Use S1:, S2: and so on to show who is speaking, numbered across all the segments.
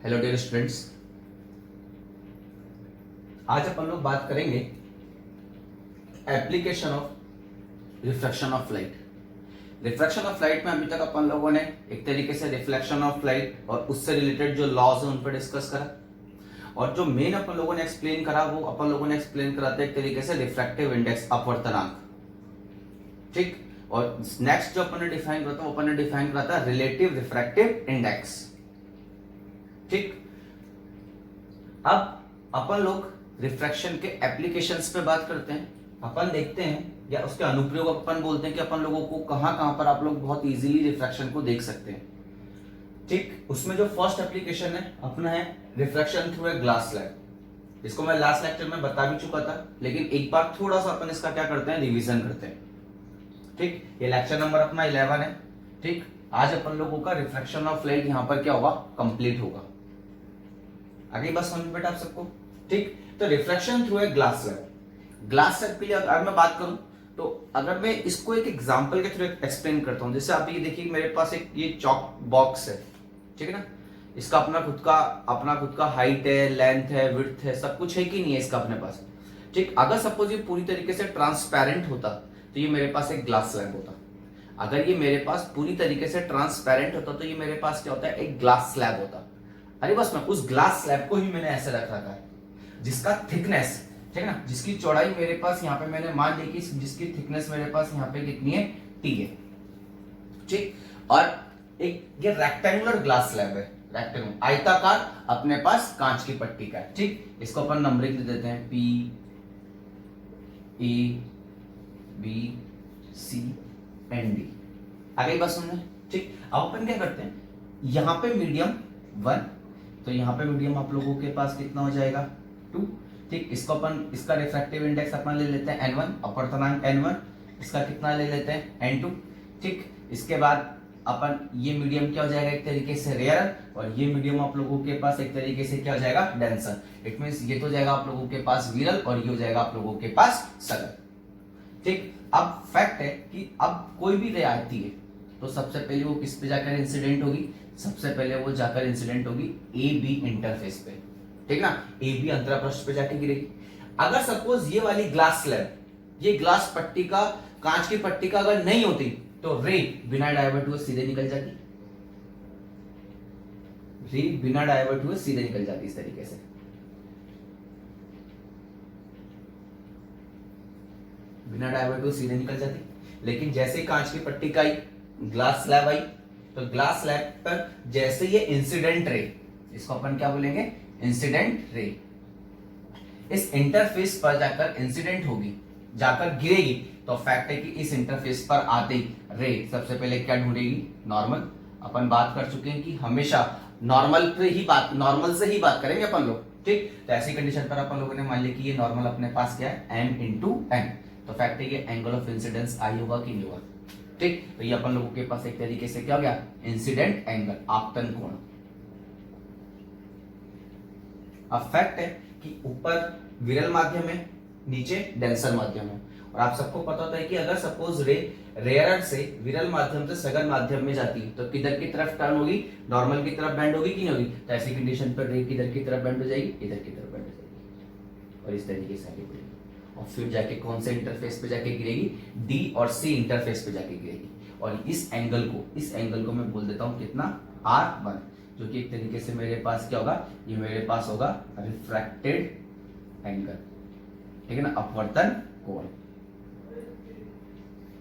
S1: Hello dear students, आज अपन लोग बात करेंगे application of refraction of light. Refraction of light में अभी तक अपन लोगों ने एक तरीके से रिफ्लेक्शन ऑफ लाइट और उससे रिलेटेड जो लॉज है उन पर डिस्कस करा, और जो मेन अपन लोगों ने एक्सप्लेन करा वो अपन लोगों ने एक्सप्लेन करा था एक तरीके से रिफ्रैक्टिव इंडेक्स, अपवर्तनांक। ठीक, और नेक्स्ट जो अपन ने डिफाइन करा था वो अपन ने डिफाइन करा था रिलेटिव रिफ्रैक्टिव इंडेक्स। ठीक, अब अपन लोग रिफ्रैक्शन के एप्लीकेशंस पे बात करते हैं। अपन देखते हैं या उसके अनुप्रयोग अपन बोलते हैं कि अपन लोगों को कहां पर आप लोग बहुत इजीली रिफ्रैक्शन को देख सकते हैं। ठीक, उसमें जो फर्स्ट एप्लीकेशन है अपना है refraction through a glass slab. इसको मैं लास्ट लेक्चर में बता भी चुका था, लेकिन एक बार थोड़ा सा अपन इसका क्या करते हैं, रिवीजन करते हैं। ठीक, ये लेक्चर नंबर अपना 11 है। ठीक, आज अपन लोगों का रिफ्रैक्शन ऑफ लाइट यहां पर क्या होगा, कंप्लीट होगा। आगे बस समझ बेटा आप सबको। ठीक, तो refraction through a glass slab. Glass slab के लिए अगर मैं बात करूं तो अगर मैं इसको एक एग्जांपल के थ्रू एक्सप्लेन करता हूं, जैसे आप ये देखिए मेरे पास एक ये चॉक बॉक्स है, ठीक है ना। इसका अपना खुद का हाइट है, लेंथ है, विड्थ है, सब कुछ है कि नहीं है इसका अपने पास। ठीक, अगर सपोज ये पूरी तरीके से ट्रांसपेरेंट होता तो ये मेरे पास एक ग्लास स्लैब होता। अगर ये मेरे पास पूरी तरीके से ट्रांसपेरेंट होता तो ये मेरे पास क्या होता है, एक ग्लास स्लैब होता। अरे बस मैं उस ग्लास स्लैब को ही मैंने ऐसे रख रखा है जिसका थिकनेस, ठीक है ना, जिसकी चौड़ाई मेरे पास यहाँ पे मैंने मान ली कि जिसकी थिकनेस मेरे पास यहाँ पे कितनी है, टी है। ठीक, और एक ये रेक्टेंगुलर ग्लास स्लैब है, रेक्टेंगुलर आयताकार अपने पास कांच की पट्टी का है। ठीक, इसको अपन नंबरिंग दे देते हैं, P A B C and D. आगे बस सुनना। ठीक, अब अपन क्या करते हैं, यहां पे मीडियम 1, तो यहां पे मीडियम आप लोगों के पास कितना हो जाएगा, 2। ठीक, इसको अपन इसका रिफ्रैक्टिव इंडेक्स अपन ले लेते हैं n1, अपवर्तनांक n1, इसका कितना ले लेते हैं n2। ठीक, इसके बाद अपन ये मीडियम क्या हो जाएगा, एक तरीके से रेयर, और ये मीडियम आप लोगों के पास एक तरीके से क्या हो जाएगा, डेंसर। इट मींस ये तो जाएगा आप लोगों के पास विरल और ये हो जाएगा आप लोगों के पास सगर। ठीक, अब फैक्ट है कि अब कोई भी रे आती है तो सबसे पहले वो किस पे जाकर इंसिडेंट होगी, सबसे पहले वो जाकर इंसिडेंट होगी ए बी इंटरफेस पे, ठीक ना, ए बी अंतरापृष्ठ पे जाके गिरेगी। अगर सपोज ये वाली ग्लास स्लैब, ये ग्लास पट्टी का, कांच की पट्टी का अगर नहीं होती तो रे बिना डाइवर्ट हुए सीधे निकल जाती, रे बिना डाइवर्ट हुए सीधे निकल जाती इस तरीके से, बिना डाइवर्ट हुए सीधे निकल जाती। लेकिन जैसे कांच की पट्टी का आई, ग्लास स्लैब आई, तो ग्लास स्लैब पर जैसे ये इंसिडेंट रे, इसको अपन क्या बोलेंगे, इंसिडेंट रे, इस इंटरफेस पर जाकर इंसिडेंट होगी, जाकर गिरेगी, तो फैक्ट है कि इस इंटरफेस पर आते ही रे सबसे पहले क्या ढूंढेगी, नॉर्मल। अपन बात कर चुके हैं कि हमेशा नॉर्मल से ही बात करेंगे अपन लोग। ठीक, तो ऐसी कंडीशन पर अपन लोगों ने मान लिया कि ये नॉर्मल अपने पास क्या है, m इंटू n, तो फैक्ट है ये एंगल ऑफ इंसिडेंस आई होगा कि नहीं होगा। ठीक, तो ये अपन लोगों के पास एक तरीके से क्या हो गया, इंसिडेंट एंगल, आपतन कोण। अब फैक्ट है कि ऊपर विरल माध्यम है, नीचे डेंसर माध्यम है, और आप सबको पता होता है कि अगर सपोज रे रेयर से विरल माध्यम से सघन माध्यम में जाती है तो किधर की तरफ टर्न होगी, नॉर्मल की तरफ बेंड होगी कि नहीं होगी। तो ऐसी कंडीशन पर रे किधर की तरफ बेंड हो जाएगी, इधर की तरफ बेंड हो जाएगी, और इस तरीके से आगे बढ़ेगी, और फिर जाके कौन से इंटरफेस पे जाके गिरेगी, डी और सी इंटरफेस पे जाके गिरेगी। और इस एंगल को मैं बोल देता हूं कितना, R1, जो कि एक तरीके से मेरे पास क्या होगा, ये मेरे पास होगा रिफ्रैक्टेड एंगल, ठीक है ना, अपवर्तन कोण।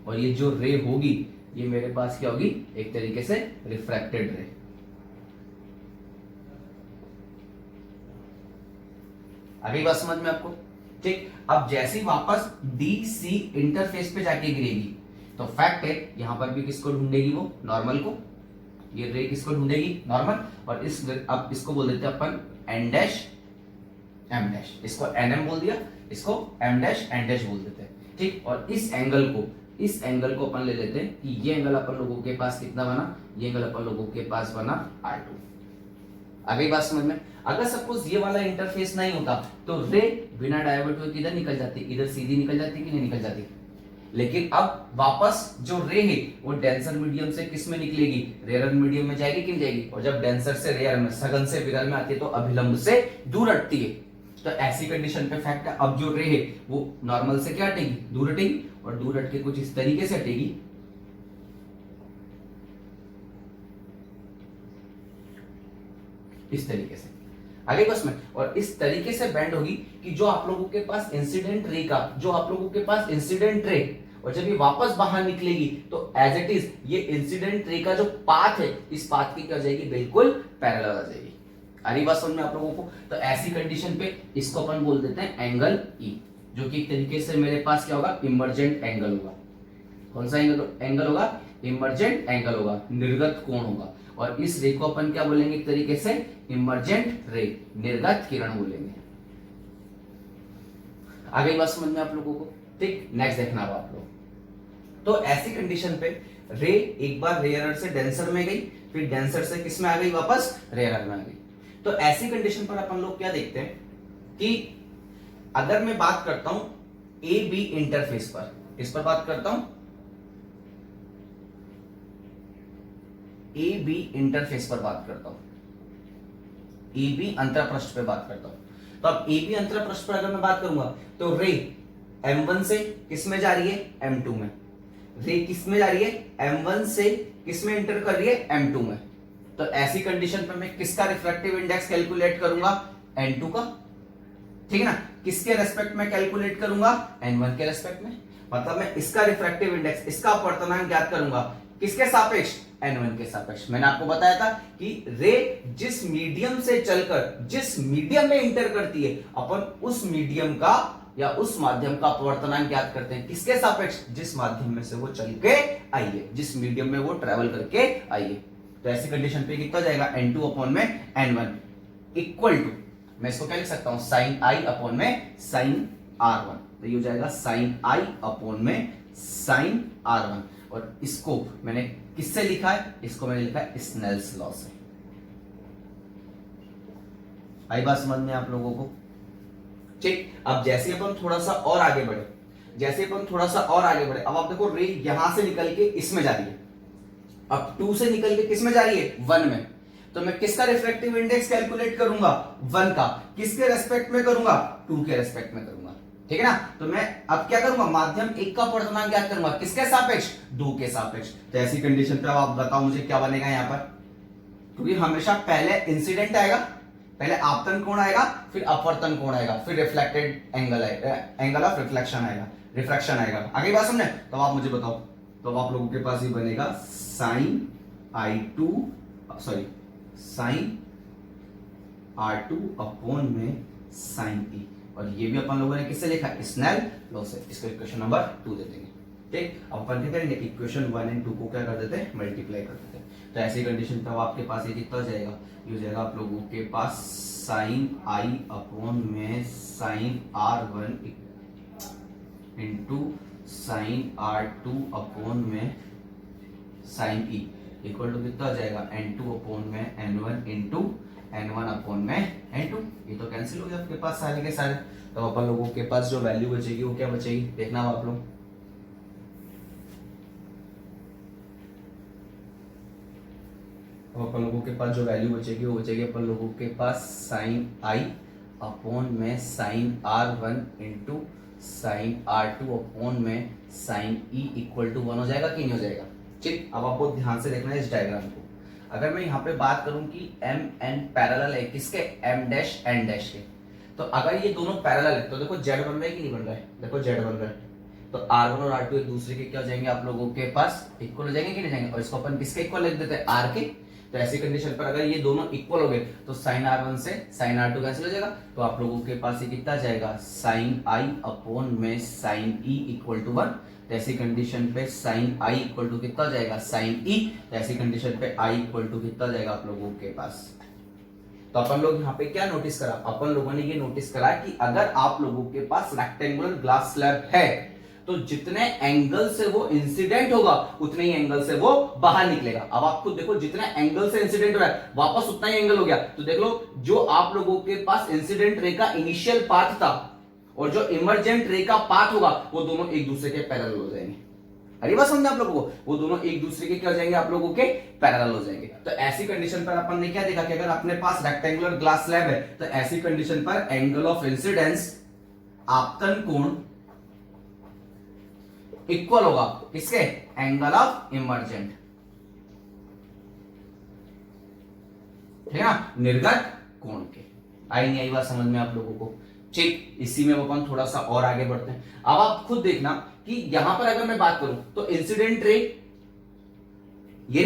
S1: और ये जो रे होगी ये मेरे पास क्या होगी, एक तरीके से रिफ्रैक्टेड रे। आगे बात समझ में आपको। ठीक, अब जैसे ही वापस डी सी इंटरफेस पे जाके गिरेगी तो फैक्ट है यहां पर भी किसको ढूंढेगी, वो नॉर्मल को, ये रे किसको ढूंढेगी, नॉर्मल। और अब इसको बोल देते हैं अपन एन डैश एम डैश, इसको एन एम बोल दिया, इसको एम डैश एन डैश बोल देते हैं। ठीक, और इस एंगल को अपन ले लेते हैं कि ये एंगल अपन लोगों के पास कितना बना, ये एंगल अपन लोगों के पास बना R2। आगे बात समझ में। अगर सपोज ये वाला इंटरफेस नहीं होता तो रे बिना डाइवर्ट हुए किधर निकल जाती, इधर सीधी निकल जाती कि नहीं निकल जाती। लेकिन अब वापस जो रे है वो डेंसर मीडियम से किस में निकलेगी, रेयर मीडियम में जाएगी कि नहीं जाएगी, और जब डेंसर से रेयर में, सघन से विरल में आती है तो अभिलंब से दूर हटती है। तो ऐसी कंडीशन पे फैक्ट है, अब जो रे है वो नॉर्मल से क्या हटेगी, दूर हटेगी, और दूर हट के कुछ इस तरीके से हटेगी, इस तरीके से आगे बस में, और इस तरीके से बैंड होगी कि जो आप लोगों के पास इंसिडेंट रे का, जो आप लोगों के पास इंसिडेंट रे, और जब ये वापस बाहर निकलेगी तो एज इट इज ये इंसिडेंट रे का जो पाथ है, इस पाथ की क्या हो जाएगी, बिल्कुल पैरेलल आ जाएगी। आ रही बात समझ में आप लोगों को। तो ऐसी कंडीशन पे इसको अपन बोल देते हैं एंगल ई, जो कि एक तरीके से मेरे पास क्या होगा, इमर्जेंट एंगल होगा। कौन सा एंगल होगा, इमर्जेंट एंगल होगा, निर्गत कोण होगा। और इस रे को अपन क्या बोलेंगे, एक तरीके से इमर्जेंट रे, निर्गत किरण बोलेंगे। आगे बात समझ में आप लोगों को, ठीक। नेक्स्ट देखना अब आप लोग, तो ऐसी कंडीशन पे रे एक बार रेयरर से डेंसर में गई, फिर डेंसर से किस में आ गई, वापस रेयरर में आ गई। तो ऐसी कंडीशन पर अपन लोग क्या देखते हैं कि अगर मैं बात करता हूं ए बी इंटरफेस पर, किस पर बात करता हूं, ए बी इंटरफेस पर बात करता हूं, ए बी अंतरपृष्ठ पे बात करता हूं। तो अब ए बी अंतरपृष्ठ पर अगर मैं बात करूंगा तो रे M1 से किस में जा रही है, M2 में। रे किस में जा रही है, M1 से किस में एंटर कर रही है, M2 में। तो ऐसी कंडीशन पे मैं किसका रिफ्रैक्टिव इंडेक्स कैलकुलेट करूंगा, N2 का, ठीक है ना। किसके रेस्पेक्ट में कैलकुलेट करूंगा, N1 के रेस्पेक्ट में। मतलब मैं इसका रिफ्रैक्टिव इंडेक्स, इसका अपवर्तनांक ज्ञात करूंगा, किसके सापेक्ष, N1 के सापेक्ष। मैंने आपको बताया था कि रे जिस मीडियम से चलकर जिस मीडियम में इंटर करती है, अपन उस मीडियम का या उस माध्यम का अपवर्तनांक ज्ञात करते हैं, किसके सापेक्ष, जिस माध्यम में से वो चल के आई है, जिस मीडियम में वो ट्रेवल करके आई है। तो ऐसी कंडीशन पे कितना जाएगा, N2 अपॉन में N1 इक्वल टू, मैं इसको क्या लिख सकता हूं, साइन आई अपॉन में साइन R1। तो ये हो जाएगा साइन आई अपॉन में साइन R1। और इसको मैंने किससे लिखा है, इसको मैंने लिखा है स्नेल्स लॉ से। आई बात समझ में आप लोगों को, ठीक। अब जैसे अपन थोड़ा सा और आगे बढ़े, अब आप देखो रे यहां से निकल के इसमें जा रही है, अब 2 से निकल के किस में जा रही है, 1 में। तो मैं किसका रिफ्रैक्टिव इंडेक्स कैलकुलेट करूंगा, 1 का। किसके रेस्पेक्ट में करूंगा, 2 के रेस्पेक्ट में करूंगा, ठीक है ना। तो मैं अब क्या करूंगा, माध्यम 1 का अपवर्तनांक ज्ञात करूंगा, किसके सापेक्ष, 2 के सापेक्ष। तो ऐसी कंडीशन पे अब आप बताओ मुझे क्या बनेगा यहां पर, क्योंकि हमेशा पहले इंसिडेंट आएगा, पहले आपतन कोण आएगा, फिर अपवर्तन कोण आएगा, फिर रिफ्लेक्टेड एंगल आएगा, एंगल ऑफ रिफ्लेक्शन आएगा, रिफ्रैक्शन आएगा। आगे बात समझे, तो आप मुझे बताओ, तो आप लोगों के पास ये बनेगा sine I2 sorry sine R2 upon में साइन E, और ये भी अपन लोगों ने किससे लिखा, स्नेल लॉ से। इसको इक्वेशन नंबर 2 दे देंगे, ठीक। अब अपन क्या करेंगे, इक्वेशन 1 एंड 2 को क्या कर देते हैं, मल्टीप्लाई कर देते हैं। तो ऐसी कंडीशन पे अब आपके पास ये कितना जाएगा, ये हो जाएगा आप लोगों के पास साइन I अपॉन में sine R1 into sine R2 upon में साइन E इक्वल टू कितना हो जाएगा, N2 अपॉन में N1 इंटू N1 अपॉन में N2। ये तो कैंसिल हो गया आपके पास सारे के सारे। तो अपन लोगों के पास जो वैल्यू बचेगी वो क्या बचेगी, देखना आप लोग। अपन लोगों के पास जो वैल्यू बचेगी वो बचेगी अपन लोगों के पास साइन I अपॉन में sine R1 into sine R2 upon में साइन E इक्वल टू 1 हो जाएगा कि नहीं हो जाएगा, ठीक। अब आपको ध्यान से देखना है इस डायग्राम को। अगर मैं यहाँ पे बात करूं कि M N पैरेलल है किसके, M डैश N डैश के, तो अगर ये दोनों पैरेलल है तो देखो Z बन रहा है कि नहीं बन रहा है, देखो Z बन रहा है। तो R1 और R2 एक दूसरे के क्या हो जाएंगे आप लोगों के पास, इक्वल हो जाएंगे कि नहीं जाएंगे, और इसको अपन किसके इक्वल लिख देते हैं, R के। तो ऐसी कंडीशन पर अगर ये दोनों इक्वल हो गए तो साइन R1 से साइन R2 कैंसिल हो जाएगा। तो आप लोगों के पास ये कितना जाएगा, साइन I अपॉन में साइन E इक्वल टू 1। ऐसी कंडीशन पे साइन I इक्वल टू कितना जाएगा, साइन E। ऐसी कंडीशन पे I इक्वल टू कितना जाएगा आप लोगों के पास। तो अपन लोग यहाँ पे क्या नोटिस करा, अपन लोगों ने ये नोटिस करा कि अगर आप लोगों के पास रेक्टेंगुलर ग्लास स्लैब है तो जितने एंगल से वो इंसिडेंट होगा उतने ही एंगल से वो बाहर निकलेगा। अब आप खुद देखो, जितने एंगल से इंसिडेंट हो रहा है वापस उतना ही एंगल हो गया। तो देख लो, जो आप लोगों के पास इंसिडेंट रे का इनिशियल पाथ था और जो इमर्जेंट रे का पाथ होगा वो दोनों एक दूसरे के पैरेलल हो जाएंगे। अरे बात समझे आप लोगों को, वो दोनों एक दूसरे के क्या हो जाएंगे, आप लोगों के पैरेलल हो जाएंगे। तो ऐसी कंडीशन पर अपन ने क्या देखा कि अगर अपने पास रेक्टेंगुलर ग्लास स्लैब है तो ऐसी कंडीशन पर एंगल ऑफ इंसिडेंस, आपतन कोण इक्वल होगा किसके, एंगल ऑफ इमर्जेंट, ठीक है ना, निर्गत कोण के। आई नहीं आई बात समझ में आप लोगों को? ठीक, इसी में अपन थोड़ा सा और आगे बढ़ते हैं। अब आप खुद देखना कि यहां पर अगर मैं बात करूं तो इंसिडेंट रे ये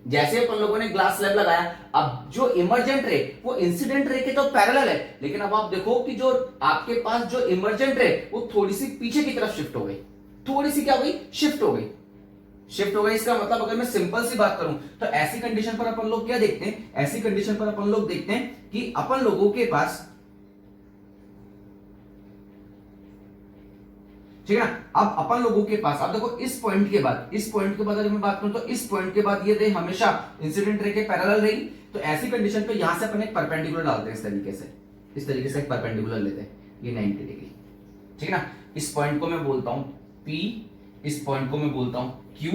S1: जैसे अपन लोगों ने ग्लास स्लैब लगाया, अब जो इमर्जेंट रे वो इंसिडेंट रे के तो पैरेलल है, लेकिन अब आप देखो कि जो आपके पास जो इमर्जेंट रे वो थोड़ी सी पीछे की तरफ शिफ्ट हो गई, थोड़ी सी क्या हो गई, शिफ्ट हो गई, शिफ्ट हो गई। इसका मतलब अगर मैं सिंपल सी बात करूं तो ऐसी कंडीशन पर अपन लोग क्या देखते हैं, ऐसी कंडीशन पर अपन लोग देखते हैं कि अपन लोगों के पास, ठीक है ना, अब अपन लोगों के पास अब देखो इस पॉइंट के बाद, इस पॉइंट के बाद अगर मैं बात करूं तो इस पॉइंट के बाद ये रे हमेशा इंसिडेंट रे के पैरेलल रही। तो ऐसी कंडीशन पे यहां से अपन एक परपेंडिकुलर डालते हैं, इस तरीके से एक परपेंडिकुलर लेते हैं, ये 90 डिग्री, ठीक है ना। इस पॉइंट को मैं बोलता हूं P, इस पॉइंट को मैं बोलता हूं Q,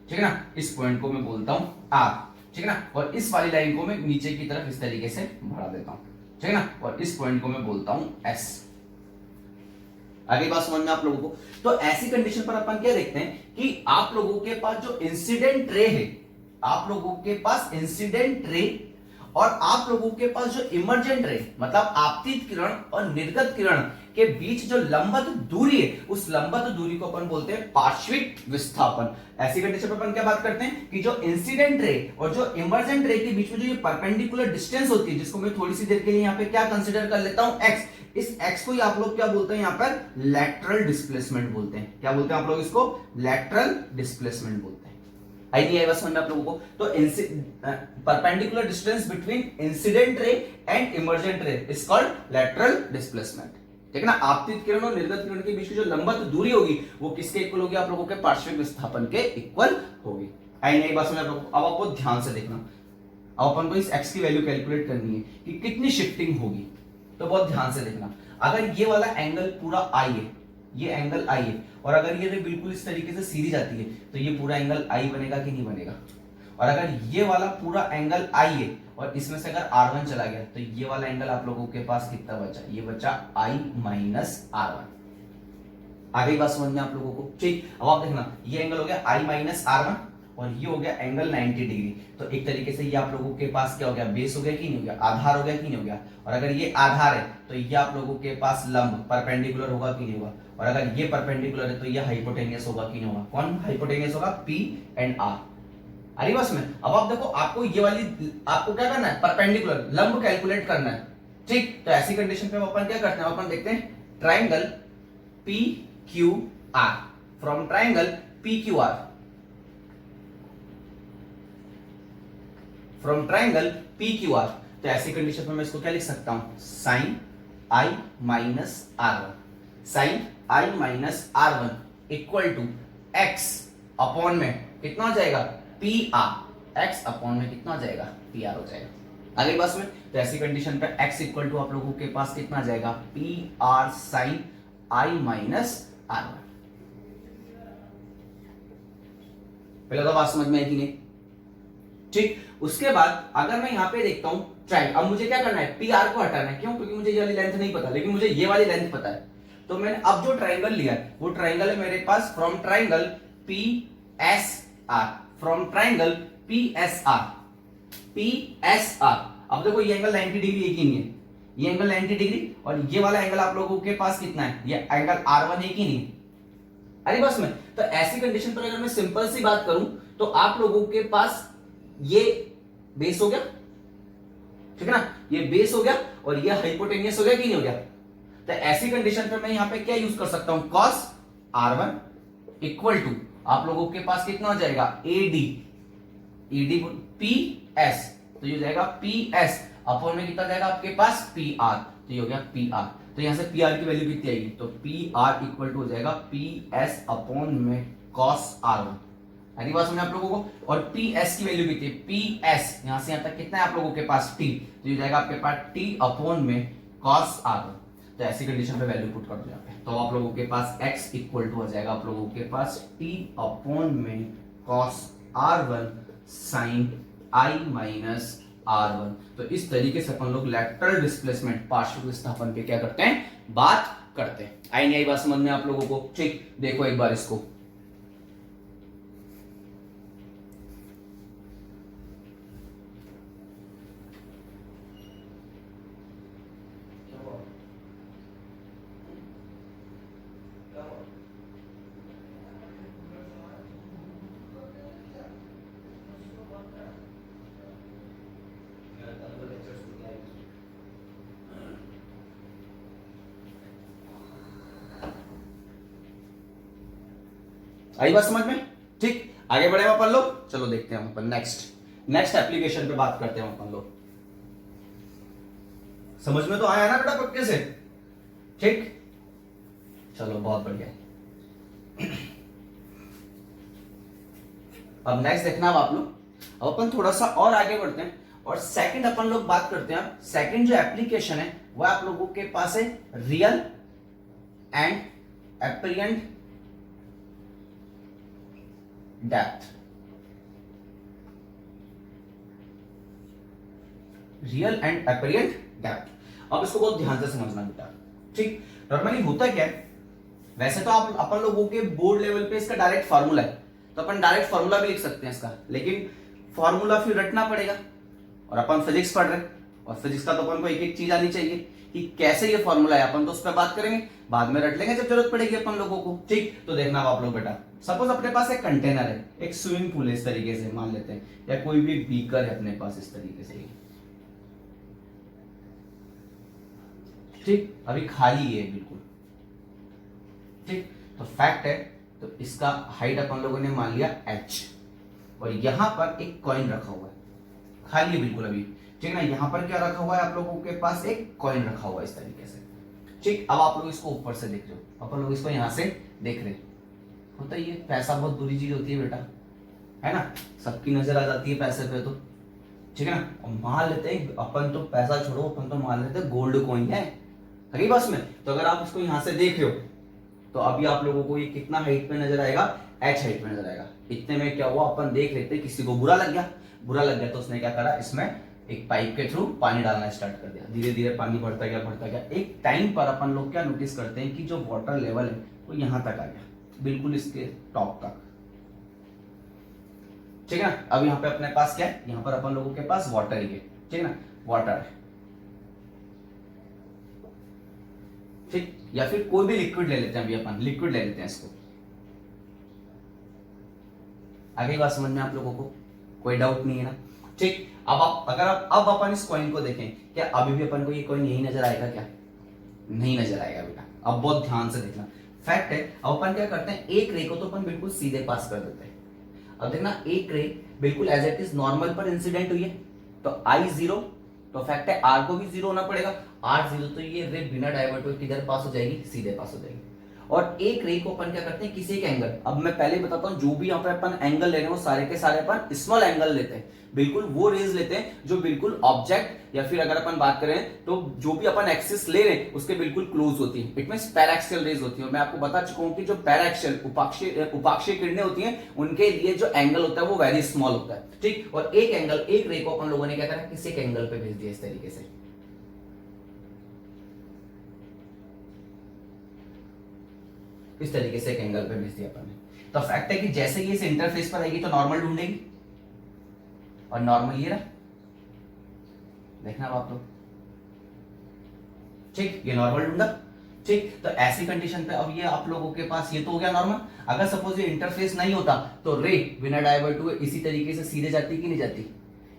S1: ठीक है ना, इस पॉइंट को मैं बोलता हूं R, ठीक है ना, और इस वाली लाइन को मैं नीचे की तरफ इस तरीके से बढ़ा देता हूं, ठीक है ना, और इस पॉइंट को मैं बोलता हूं S। आगे बात समझ में आप लोगों को? तो ऐसी कंडीशन पर अपन क्या देखते हैं कि आप लोगों के पास जो इंसिडेंट रे है, आप लोगों के पास इंसिडेंट रे और आप लोगों के पास जो इमर्जेंट रे मतलब आपतित किरण और निर्गत किरण के बीच जो लंबवत दूरी है, उस लंबवत दूरी को अपन बोलते हैं पार्श्विक विस्थापन। ऐसी कंडीशन पर अपन क्या बात करते हैं कि जो इंसिडेंट रे और जो इमर्जेंट रे के बीच में जो ये परपेंडिकुलर डिस्टेंस होती है, जिसको मैं थोड़ी सी देर के लिए यहाँ पे क्या कंसिडर कर लेता हूं, x, इस x को ही आप लोग क्या बोलते हैं, यहाँ पर लैटरल डिस्प्लेसमेंट बोलते हैं। क्या बोलते हैं आप लोग इसको? लैटरल डिस्प्लेसमेंट बोलते हैं। आई नहीं आई बस समझ में आप लोगों को? तो perpendicular distance between incident ray and emergent रे इज कॉल्ड लैटरल डिस्प्लेसमेंट, ठीक है ना। आपतित किरण और निर्गत किरण के बीच की जो लंबवत दूरी होगी वो किसके इक्वल होगी, आप लोगों के पार्श्विक विस्थापन के इक्वल होगी। आई नहीं बस समझ। अब आपको ध्यान से देखना, अब अपन को इस x की वैल्यू कैलकुलेट करनी है कि कितनी शिफ्टिंग होगी, तो बहुत ध्यान से देखना। अगर ये वाला एंगल पूरा I है, ये एंगल I है, और अगर ये रे बिल्कुल इस तरीके से सीधी जाती है तो ये पूरा एंगल I बनेगा कि नहीं बनेगा। और अगर ये वाला पूरा एंगल I है और इसमें से अगर R1 चला गया तो ये वाला एंगल आप लोगों के पास कितना बचा, ये बचा I माइनस R1। आगे बात समझ में आप लोगों को? ठीक, अब आप देखना, ये एंगल हो गया I माइनस R1 और ये हो गया एंगल 90 डिग्री। तो एक तरीके से ये आप लोगों के पास क्या हो गया, बेस हो गया कि नहीं हो गया, आधार हो गया कि नहीं हो गया। और अगर ये आधार है तो ये आप लोगों के पास लंब परपेंडिकुलर होगा कि नहीं होगा। और अगर ये परपेंडिकुलर है तो ये हाइपोटेनियस होगा कि नहीं होगा। कौन हाइपोटेनियस होगा? P and R। अरे बस में अब आप देखो, आपको ये वाली आपको क्या करना है, परपेंडिकुलर लंब कैलकुलेट करना है। ठीक, तो ऐसी कंडीशन पे अपन क्या करते हैं, अपन देखते हैं triangle PQR, from triangle PQR, from triangle PQR। तो ऐसी कंडीशन पर मैं इसको क्या लिख सकता हूं, sine I minus R1, sine I minus R1 equal to x upon में कितना हो जाएगा, PR, x अपॉन में कितना हो जाएगा, PR हो जाएगा। आगे बस में, तो ऐसी कंडीशन पे x इक्वल टू आप लोगों के पास कितना आ जाएगा, PR sign I minus R1। पहले तो बात समझ में आई कि नहीं? ठीक, उसके बाद अगर मैं यहां पे देखता हूं ट्राइंगल, अब मुझे क्या करना है, PR को हटाना है। क्यों? क्योंकि मुझे ये वाली लेंथ नहीं पता, लेकिन मुझे ये वाली लेंथ पता है। तो मैंने अब जो ट्राइंगल लिया है वो ट्राइंगल है मेरे पास from triangle PSR, from triangle PSR, PSR। अब देखो ये एंगल 90 डिग्री एक ही नहीं है, ये एंगल 90 डिग्री और ये वाला एंगल आप लोगों के पास कितना है, ये एंगल R1 एक ही नहीं है। अरे बस में, तो ऐसी कंडीशन पर अगर मैं सिंपल सी बात करूं तो आप लोगों के पास ये बेस हो गया, ठीक है ना, ये बेस हो गया और ये हाइपोटेनियस हो गया कि नहीं हो गया। तो ऐसी कंडीशन पर मैं यहां पे क्या यूज कर सकता हूं, cos R1 इक्वल टू आप लोगों के पास कितना हो जाएगा, AD PS, तो ये हो जाएगा PS अपॉन में कितना जाएगा आपके पास, PR, तो ये हो गया PR। तो यहां से PR की वैल्यू कितनी आएगी, तो PR इक्वल टू हो जाएगा PS अपॉन में cos R1। अगली बात समझे आप लोगों को? और PS की वैल्यू कितनी है, PS यहां से यहां तक कितना है आप लोगों के पास, T, तो ये जाएगा आपके पास T अपॉन में cos R1। तो ऐसी कंडीशन पे वैल्यू पुट कर दो यहाँ पे, तो आप लोगों के पास x इक्वल टू हो जाएगा आप लोगों के पास t अपॉन में cos r1 sin i minus r1। तो इस तरीके से अपन लोग लैटरल डिस्प्लेसमेंट पार्श्व विस्थापन पे क्या करते हैं, बात करते हैं। आई नहीं आई बात समझ में आप लोगों को? ठीक, देखो एक बार इसको, आई बात समझ में? ठीक, आगे बढ़े हम अपन लोग, चलो देखते हैं अपन नेक्स्ट एप्लीकेशन पे बात करते हैं अपन लोग। समझ में तो आया ना बेटा पक्के से? ठीक, चलो बहुत बढ़िया। अब नेक्स्ट देखना अब आप लोग, अब अपन थोड़ा सा और आगे बढ़ते हैं और सेकंड अपन लोग बात करते हैं। सेकंड जो एप्लीकेशन है वो आप लोगों के पास है real and apparent depth. Real and apparent depth. अब इसको बहुत ध्यान से समझना बेटा। ठीक, नॉर्मली होता क्या है, वैसे तो आप अपन लोगों के बोर्ड लेवल पे इसका डायरेक्ट फार्मूला है, तो अपन डायरेक्ट फार्मूला भी लिख सकते हैं इसका, लेकिन फार्मूला फिर रटना पड़ेगा और अपन फिजिक्स पढ़ रहे हैं और फिजिक्स का तो अपन को एक एक चीज आनी चाहिए कि कैसे ये फार्मूला है, अपन तो उस पर बात करेंगे, बाद में रट लेंगे जब जरूरत पड़ेगी अपन लोगों को। ठीक, तो देखना आप लोग बेटा, सपोज अपने पास एक कंटेनर है, एक स्विमिंग पूल है इस तरीके से मान लेते हैं, या कोई भी बीकर है अपने पास इस तरीके से। ठीक, अभी खाली है बिल्कुल। ठीक, तो फैक्ट है, तो इसका हाइट अपन लोगों ने मान लिया h, और यहां पर एक कॉइन रखा हुआ है, खाली है बिल्कुल अभी। ठीक ना, यहां पर क्या रखा हुआ है, आप लोगों के पास एक कॉइन रखा हुआ है इस तरीके से। ठीक, अब आप लोग इसको ऊपर से देख रहे हो, अपन लोग इसको यहां से देख रहे होता है। ये पैसा बहुत बुरी चीज होती है बेटा, है ना, सबकी नजर आ जाती है पैसे पे तो। ठीक है ना, और मान लेते हैं अपन तो पैसा छोड़ो, अपन तो मान लेते हैं गोल्ड कॉइन है अरे बस में। तो अगर आप इसको यहां से देख रहे हो तो अभी आप लोगों को ये कितना हाइट पे नजर आएगा, h हाइट पे नजर आएगा। इतने में क्या हुआ, अपन देख लेते किसी को बुरा लग गया तो उसने क्या करा, इसमें एक पाइप के थ्रू पानी डालना स्टार्ट कर दिया। धीरे धीरे पानी बढ़ता गया। एक टाइम पर अपन लोग क्या नोटिस करते हैं कि जो वाटर लेवल है वो यहां तक आ गया, बिल्कुल इसके टॉप तक। ठीक है ना, अब यहाँ पे अपने पास क्या है, यहाँ पर अपन लोगों के पास वाटर ही है। ठीक है ना, वाटर है। ठीक, या फिर कोई भी लिक्विड ले लेते हैं, अभी अपन लिक्विड ले लेते हैं इसको। आगे बात समझ में आप लोगों को कोई डाउट नहीं है ना? ठीक, अब अपन इस कॉइन को देखें, क्या अभी भी अपन को ये कॉइन यही नजर आएगा क्या? नहीं नजर आएगा बेटा। अब बहुत ध्यान से देखना, फैक्ट है। अब अपन क्या करते हैं, एक रे को तो अपन बिल्कुल सीधे पास कर देते हैं। अब देखना, एक रे बिल्कुल एज इट इज नॉर्मल पर इंसिडेंट हुई है, तो आई 0, तो फैक्ट है आर को भी 0 होना पड़ेगा। आर 0, तो ये रे बिना डाइवर्ट हुए किधर पास हो जाएगी, सीधे पास हो जाएगी। और एक रे को अपन क्या करते हैं, किसी एक एंगल, अब मैं पहले बताता हूं, जो भी यहाँ पे अपन एंगल ले रहे हैं वो सारे के सारे अपन स्मॉल एंगल लेते हैं, बिल्कुल वो रेज लेते हैं जो बिल्कुल ऑब्जेक्ट, या फिर अगर अपन बात करें तो जो भी अपन एक्सिस ले रहे हैं उसके बिल्कुल क्लोज होती है। इट मींस पैराक्सियल रेज होती है। मैं आपको बता चुका हूं कि जो पैराक्सियल उपाक्षीय किरणें होती हैं उनके लिए जो एंगल होता है वो वेरी स्मॉल होता है। ठीक, और एक एंगल, एक रे को अपन लोगों ने क्या करा, किसी एक एंगल पे भेज दिया इस तरीके से। इस तरीके से एक एंगल पे भेज दिया अपन ने। तो फैक्ट है कि जैसे ये इस इंटरफेस पर आएगी तो नॉर्मल ढूंढेगी, और नॉर्मल ये रहा, देखना अब आप लोग। ठीक, ये नॉर्मल ढूंढा। ठीक, तो ऐसी कंडीशन पे अब ये आप लोगों के पास ये तो हो गया नॉर्मल। अगर सपोज ये इंटरफेस नहीं होता तो रे बिना डाइवर्ट हुए इसी तरीके से सीधे जाती कि नहीं जाती,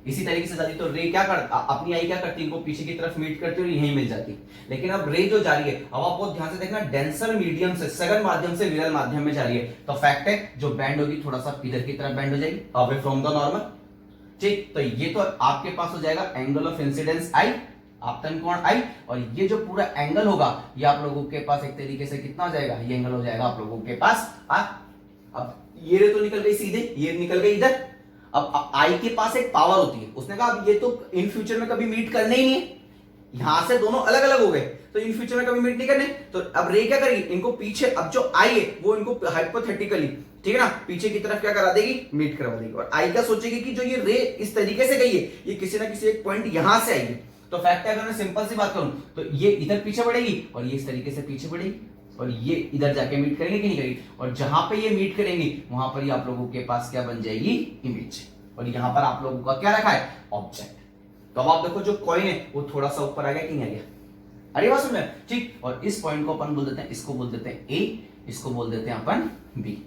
S1: इसी तरीके से जाती, तो रे क्या कर अपनी आई क्या करती, इनको पीछे की तरफ मीट करती और यहीं मिल जाती। लेकिन अब रे जो जा रही है, अब आप बहुत ध्यान से देखना, डेंसर मीडियम से, सघन माध्यम से विरल माध्यम में जा रही है, तो फैक्ट है जो बैंड होगी थोड़ा सा इधर की तरफ बैंड हो जाएगी, अवे फ्रॉम द नॉर्मल। ठीक, तो ये तो आपके पास हो जाएगा एंगल ऑफ इंसिडेंस आई, आपतन कोण आई, और ये जो पूरा एंगल होगा ये आप लोगों के पास एक तरीके से कितना हो जाएगा, ये एंगल हो जाएगा आप लोगों के पास अब ये रे तो निकल गई सीधे, ये निकल गई इधर। अब आई के पास एक पावर होती है, उसने कहा अब ये तो इन फ्यूचर में कभी मीट करने ही नहीं है, यहां से दोनों अलग अलग हो गए, तो इन फ्यूचर में कभी मीट नहीं करने। तो अब रे क्या करेगी, इनको पीछे, अब जो आई है वो इनको हाइपोथेटिकली, ठीक है ना, पीछे की तरफ क्या करा देगी, मीट करवा देगी। और आई क्या सोचेगी कि जो ये रे इस तरीके से गई है, ये किसी ना किसी एक पॉइंट यहां से आएगी। तो फैक्ट है, अगर मैं सिंपल सी बात करूं तो ये इधर पीछे बढ़ेगी और ये इस तरीके से पीछे बढ़ेगी और ये इधर जाके मीट करेंगे कि नहीं करेगी। और जहां पे ये मीट करेंगी वहां पर ही आप लोगों के पास क्या बन जाएगी, इमेज। और यहां पर आप लोगों का क्या रखा है, ऑब्जेक्ट। तो अब आप देखो जो कॉइन है वो थोड़ा सा ऊपर आ गया कि नहीं आ गया, अरे बात समझ में, ठीक। और इस पॉइंट को अपन बोल देते हैं, इसको बोल देते हैं ए, इसको बोल देते हैं अपन बी,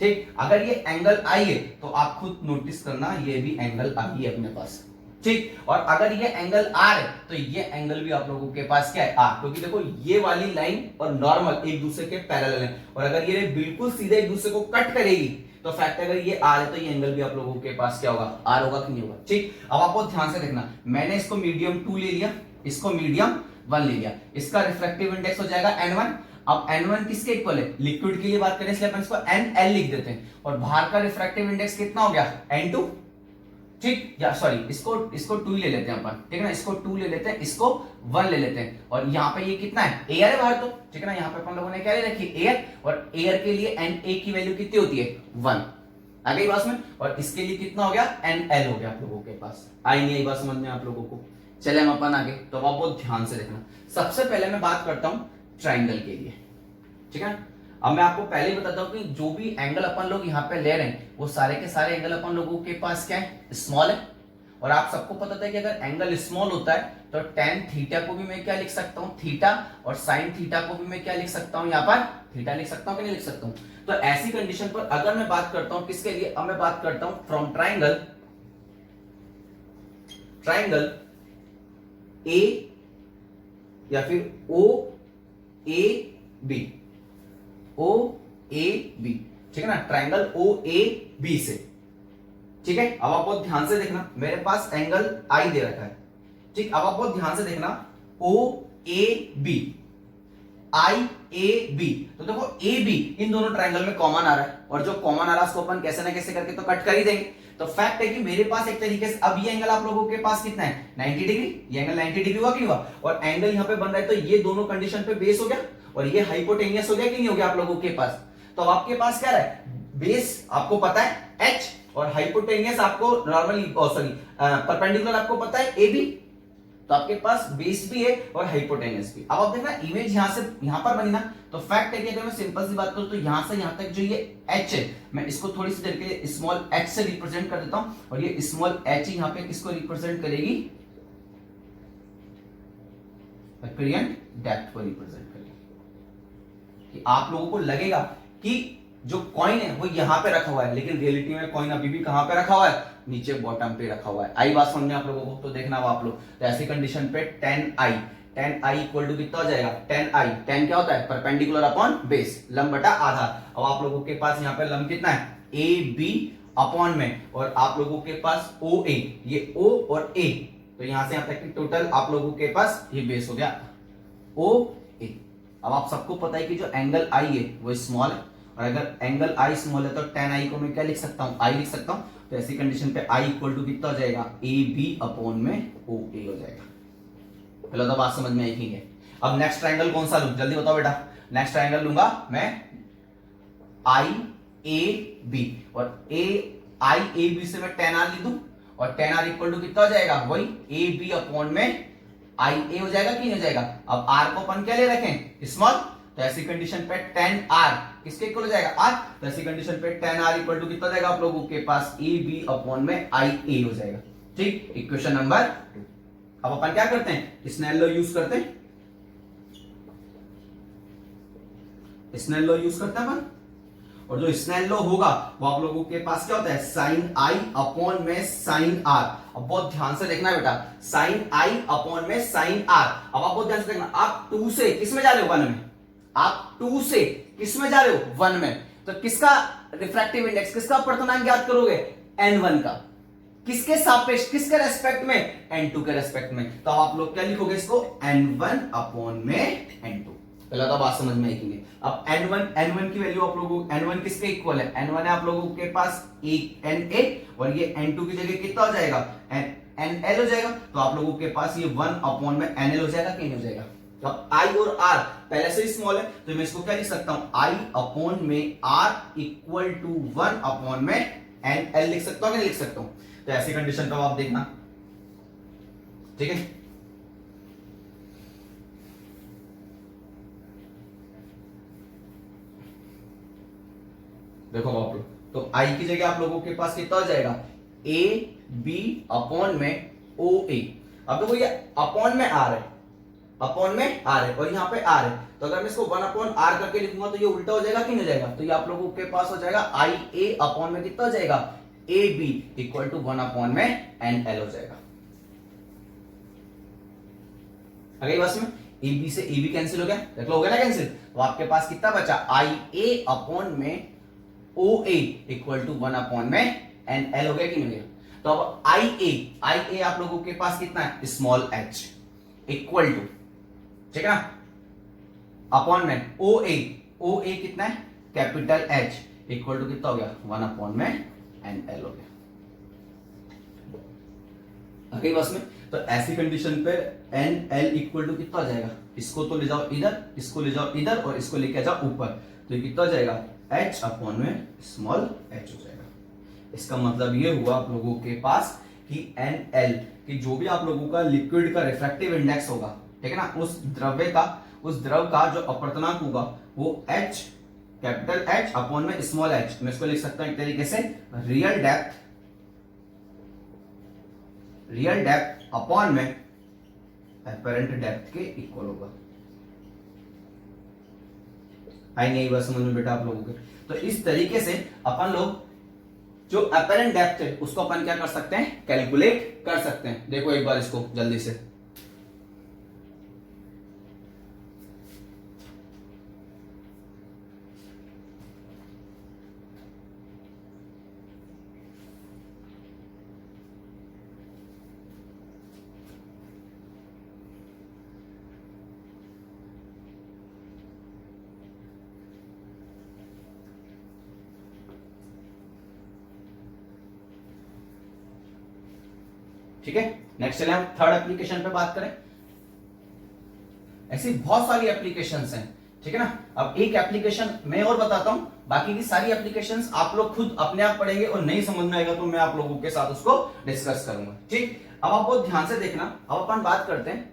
S1: ठीक। अगर ये एंगल आई है तो आप खुद नोटिस करना, ये भी एंगल आई है अपने पास, ठीक। और अगर ये एंगल आर है तो ये एंगल भी आप लोगों के पास क्या है, आर। क्योंकि देखो ये वाली लाइन और नॉर्मल एक दूसरे के पैरेलल है, और अगर ये बिल्कुल सीधे एक दूसरे को कट करेगी तो फैक्ट अगर ये आर है तो ये एंगल भी आप लोगों के पास क्या होगा, आर होगा कि नहीं होगा, ठीक। अब आपको ध्यान से देखना, मैंने इसको मीडियम 2 ले लिया, इसको मीडियम 1 ले लिया, इसका रिफ्रैक्टिव इंडेक्स हो जाएगा n1। अब n1 किसके इक्वल है, लिक्विड के लिए बात करें इसलिए अपन इसको nl लिख देते हैं। और बाहर का रिफ्रैक्टिव इंडेक्स कितना हो गया, n2, ठीक। या सॉरी, इसको 2 ले लेते हैं अपन, ठीक है ना, इसको 2 ले लेते हैं, इसको 1 ले लेते हैं। और यहाँ पे ये कितना है, एयर है बाहर, तो ठीक है ना, यहाँ पे अपन लोगों ने क्या ले रखी है, एयर। और एयर के लिए Na की वैल्यू कितनी होती है, 1, आ गई बात में। और इसके लिए कितना हो गया, nl हो गया आप लोगों के पास। आई नहीं आई बात समझ में आप लोगों को। चले हम अपन आगे, तो आप बहुत ध्यान से देखना। सबसे पहले मैं बात करता हूं ट्राइंगल के लिए, ठीक है। अब मैं आपको पहले ही बताता हूं कि जो भी एंगल अपन लोग यहाँ पे ले रहे हैं वो सारे के सारे एंगल अपन लोगों के पास क्या है, स्मॉल है। और आप सबको पता था कि अगर एंगल स्मॉल होता है तो tan थीटा को भी मैं क्या लिख सकता हूँ, थीटा, और sin थीटा को भी मैं क्या लिख सकता हूँ, यहाँ पर थीटा लिख सकता हूँ कि नहीं लिख सकता हूँ। तो ऐसी कंडीशन पर अगर मैं बात करता हूँ किसके लिए, अब मैं बात करता हूँ फ्रॉम ट्राइंगल ए या फिर ओ A B, O A B, ठीक है ना, ट्राइंगल ओ ए बी से, ठीक है। अब आप बहुत ध्यान से देखना, मेरे पास एंगल आई दे रखा है, ठीक। अब आप बहुत ध्यान से देखना, ओ A B, I A B, तो देखो ए बी इन दोनों ट्राइंगल में कॉमन आ रहा है, और जो कॉमन आ रहा है उसको अपन कैसे ना कैसे करके तो कट कर ही देंगे। तो फैक्ट है कि मेरे पास एक तरीके से, अब ये एंगल आप लोगों के पास कितना है, 90 डिग्री, ये एंगल 90 डिग्री हुआ कि नहीं हुआ। और एंगल यहां पे बन रहा है तो ये दोनों कंडीशन पे बेस हो गया, और ये हाइपोटेनियस हो गया कि नहीं हो गया आप लोगों के पास। तो अब आपके पास क्या है, बेस आपको पता है h, और हाइपोटेनियस आपको नॉर्मली, सॉरी परपेंडिकुलर आपको पता है AB। तो आपके पास बेस भी है और हाइपोटेनियस भी। अब आप देखना इमेज यहां से यहां पर बनी ना, तो फैक्ट है कि अगर मैं सिंपल सी बात करूं तो यहां से यहां तक जो ये h है, मैं इसको थोड़ी सी देर के लिए स्मॉल h से रिप्रेजेंट कर देता हूं। और ये स्मॉल h यहां पे किसको रिप्रेजेंट करेगी, अपियरेंट डेप्थ को रिप्रेजेंट करेगी। कि आप लोगों को लगेगा कि जो कॉइन है वो यहां पे रखा हुआ है, लेकिन रियलिटी में कॉइन अभी भी कहां पे रखा हुआ है, नीचे बॉटम पे रखा हुआ है। आई बात समझ में आप लोगों को, तो देखना वो आप लोग, तो ऐसी कंडीशन पे tan i इक्वल टू कितना हो जाएगा, tan क्या होता है, परपेंडिकुलर अपॉन बेस, लंब बटा आधार। अब आप लोगों के पास यहाँ पे लंब कितना है, ए बी अपॉन में, और आप लोगों के पास ओ ए, ये ओ और ए, तो यहां से यहां तक की टोटल आप लोगों के पास ये बेस हो गया ओ ए। अब आप सबको पता है कि जो एंगल आई है वो स्मॉल है, और अगर एंगल आई स्मॉल है तो tan i को मैं क्या लिख सकता हूं, आई लिख सकता हूं। तो ऐसी कंडीशन पे i इक्वल टू कितना हो जाएगा, ए बी अपॉन में ओ ए हो जाएगा। पहले तो बात समझ में आई है। अब नेक्स्ट ट्राइंगल कौन सा लूं, जल्दी बताओ बेटा। नेक्स्ट ट्राइंगल लूंगा मैं आई ए बी, और आई ए बी से मैं tan r लिख दूं, और tan r इक्वल टू कितना हो जाएगा, वही ए बी अपॉन में आई ए हो जाएगा कि नहीं हो जाएगा। अब r को अपन क्या ले रखें, स्मॉल, तो ऐसी कंडीशन पे tan r किसके इक्वल हो जाएगा, r। तो ऐसी कंडीशन पे tan r इक्वल टू कितना हो जाएगा आप लोगों के पास, ए बी अपॉन में आई ए हो जाएगा, ठीक। Equation number 2। अब अपन क्या करते हैं, स्नेल लॉ यूज करते हैं, स्नेल लॉ यूज करते हैं अपन। और जो स्नेल लॉ होगा वो आप लोगों के पास क्या होता है, साइन आई अपॉन में साइन आर। अब बहुत ध्यान से देखना बेटा, साइन आई अपॉन में साइन आर। अब आप बहुत ध्यान से देखना, आप 2 से किस में जा रहे हो, 1 में, आप 2 से किस में जा रहे हो, 1 में। तो किसका रिफ्रैक्टिव इंडेक्स, किसका अपवर्तनांक ज्ञात करोगे, n1 का, किसके सापेक्ष, किसके रेस्पेक्ट में, n2 के रेस्पेक्ट में। तो आप लोग क्या लिखोगे इसको, n1 अपॉन में n2। पहला तो बात समझ में आएगी। अब n1 की वैल्यू आप लोगों, n1 किसके इक्वल है, n1 है आप लोगों के पास na, और ये n2 की जगह कितना हो जाएगा, NL हो जाएगा। तो आप लोगों के पास ये 1 अपॉन में NL हो जाएगा कि नहीं हो जाएगा। तो अब I और R पहले से ही स्मॉल है, तो मैं इसको क्या लिख सकता हूं, I अपॉन में R इक्वल टू 1 अपॉन में NL लिख सकता हूं कि नहीं लिख सकता हूं। तो ऐसी कंडीशन पे आप देखना, ठीक है। देखो आप लोग, तो I की जगह आप लोगों के पास कितना हो जाएगा, A B अपॉन में OA। अब देखो ये अपॉन में R है, अपॉन में R है और यहाँ पे R है, तो अगर मैं इसको 1 अपॉन R करके लिखूंगा तो ये उल्टा हो जाएगा कि नहीं हो जाएगा। तो ये आप लोगों के पास हो जाएगा IA अपॉन में कितना हो जाएगा, AB इक्वल टू 1 अपॉन में NL हो जाएगा। अगली बस में AB से AB कैंसिल हो गया, देख लो हो गया ना कैंसिल। तो आपके पास कितना बचा, IA अपॉन में OA इक्वल टू 1 अपॉन में NL हो गया कि नहीं हो गया। तो अब IA आप लोगों के पास कितना है, स्मॉल h इक्वल टू, ठीक है ना, अपॉन में OA कितना है, कैपिटल H इक्वल टू कितना हो गया, 1 अपॉन में NL हो गया। अगली बस में तो ऐसी कंडीशन पे NL इक्वल टू कितना हो जाएगा, इसको तो ले जाओ इधर, इसको ले जाओ इधर और इसको लेके जाओ ऊपर, तो ये कितना हो जाएगा, H अपॉन में स्मॉल h हो जाएगा। इसका मतलब ये हुआ आप लोगों के पास कि NL कि जो भी आप लोगों का लिक्विड का रिफ्रैक्टिव इंडेक्स होगा, ठीक है ना, उस द्रव का जो अपवर्तनांक होगा वो H कैपिटल H अपॉन में स्मॉल h, मैं इसको लिख सकता हूं एक तरीके से रियल डेप्थ अपॉन में एपरेंट डेप्थ के इक्वल होगा। आई नहीं बस समझ में बेटा आप लोगों के। तो इस तरीके से अपन लोग जो अपेरेंट डेप्थ है उसको अपन क्या कर सकते हैं, कैलकुलेट कर सकते हैं। देखो एक बार इसको जल्दी से, ठीक है। नेक्स्ट चले हम थर्ड एप्लीकेशन पे बात करें। ऐसी बहुत सारी एप्लीकेशंस हैं, ठीक है ना। अब एक एप्लीकेशन मैं और बताता हूं, बाकी की सारी एप्लीकेशंस आप लोग खुद अपने आप पढ़ेंगे और नहीं समझ में आएगा तो मैं आप लोगों के साथ उसको डिस्कस करूंगा, ठीक। अब आप बहुत ध्यान से देखना। अब अपन बात करते हैं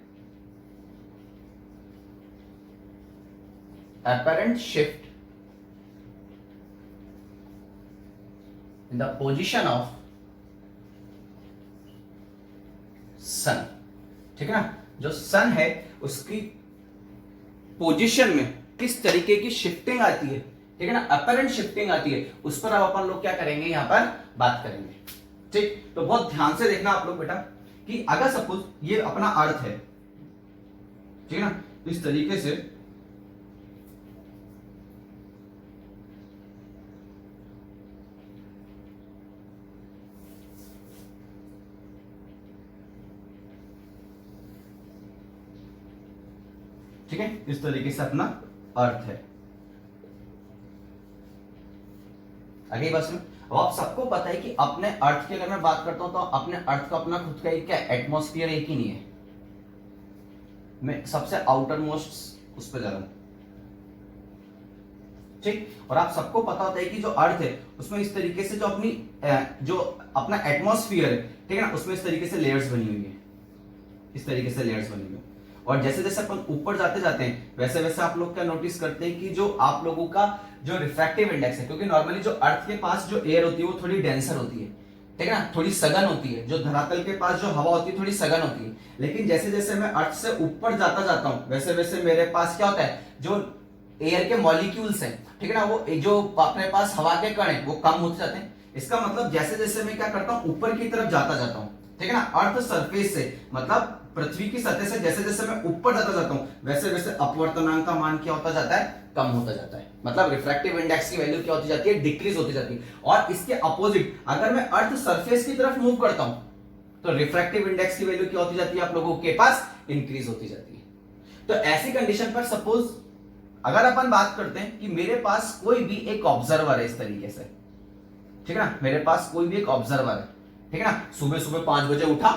S1: apparent shift in the position of सन, ठीक है ना। जो सन है उसकी पोजीशन में किस तरीके की शिफ्टिंग आती है, ठीक है ना, अपरेंट शिफ्टिंग आती है, उस पर अब अपन लोग क्या करेंगे, यहां पर बात करेंगे, ठीक। तो बहुत ध्यान से देखना आप लोग बेटा कि अगर सपोज ये अपना अर्थ है, ठीक है ना, तो इस तरीके से ठीक है, इस तरीके से अपना अर्थ है। आगे बस में अब आप सबको पता है कि अपने अर्थ की अगर मैं बात करता हूं तो अपने अर्थ का अपना खुद का एक क्या एटमॉस्फेयर एक ही नहीं है। मैं सबसे आउटर मोस्ट उस पर जा रहा हूं, ठीक। और आप सबको पता होता है कि जो अर्थ है उसमें इस तरीके से जो अपना एटमॉस्फेयर है, ठीक है ना, उसमें इस तरीके से लेयर्स बनी हुई है, इस तरीके से लेयर्स बनी हुई है। और जैसे जैसे अपन ऊपर जाते जाते हैं वैसे वैसे आप लोग क्या नोटिस करते हैं कि जो आप लोगों का जो रिफ्रैक्टिव इंडेक्स है, क्योंकि नॉर्मली जो अर्थ के पास जो एयर होती है वो थोड़ी डेंसर होती है, ठीक है ना, थोड़ी सघन होती है। जो धरातल के पास जो हवा होती है थोड़ी सघन होती है। लेकिन जैसे जैसे मैं अर्थ से ऊपर जाता जाता हूं वैसे वैसे मेरे पास क्या होता है, जो एयर के मॉलिक्यूल्स हैं, ठीक है ना, वो जो अपने पास हवा के कण है वो कम होते जाते हैं। इसका मतलब जैसे जैसे मैं क्या करता हूं ऊपर की तरफ जाता जाता हूं, ठीक है ना, अर्थ सरफेस से मतलब पृथ्वी की सतह से जैसे जैसे मैं ऊपर जाता जाता हूं वैसे वैसे अपवर्तनांक का मान क्या होता जाता है, कम होता जाता है। मतलब रिफ्रैक्टिव इंडेक्स की वैल्यू क्या होती जाती है, डिक्रीज होती जाती है। और इसके अपोजिट अगर मैं अर्थ सरफेस की तरफ मूव करता हूं तो रिफ्रैक्टिव इंडेक्स की वैल्यू क्या होती जाती है, आप लोगों के पास इंक्रीज होती जाती है। तो ऐसी कंडीशन पर सपोज अगर अपन बात करते हैं कि मेरे पास कोई भी एक ऑब्जर्वर है इस तरीके से, ठीक है ना, मेरे पास कोई भी एक ऑब्जर्वर है, ठीक है ना। सुबह सुबह 5 बजे उठा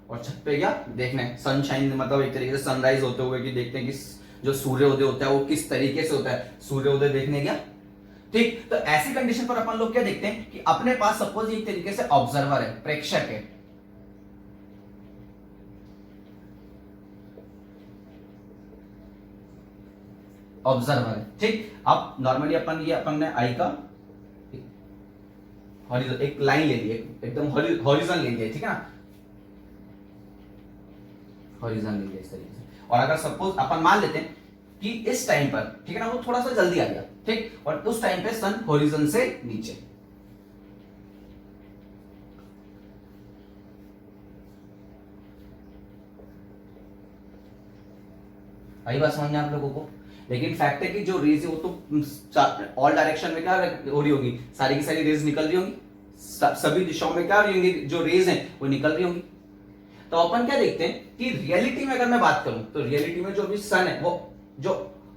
S1: और छत पे गया देखने सनशाइन, मतलब एक तरीके से सनराइज होते हुए कि देखते हैं कि जो सूर्योदय होता है वो किस तरीके से होता है, सूर्योदय देखने गया। ठीक, तो ऐसी कंडीशन पर अपन लोग क्या देखते हैं कि अपने पास सपोज एक तरीके से ऑब्जर्वर है, प्रेक्षक है, ऑब्जर्वर है। ठीक, अब नॉर्मली अपन ने आई का हॉरिजॉन एक लाइन ले ली, एकदम हॉरिजॉन ले लिया, ठीक है ना, हॉरिजॉन ले लिया इस तरीके से। और अगर सपोज अपन मान लेते हैं कि इस टाइम पर, ठीक है ना, वो थोड़ा सा जल्दी आ गया, ठीक, और उस टाइम पे सन हॉरिजॉन से नीचे। आई बात समझ में आप लोगों को। लेकिन फैक्ट है कि जो रेज है वो तो ऑल डायरेक्शन में क्या हो रही होगी, सारी की सारी रेज निकल रही होंगी, सभी दिशाओं में क्या हो रही होंगी, जो रेज हैं वो निकल रही होंगी। तो अपन क्या देखते हैं कि रियलिटी में अगर मैं बात करूं तो रियलिटी में जो भी सन है वो जो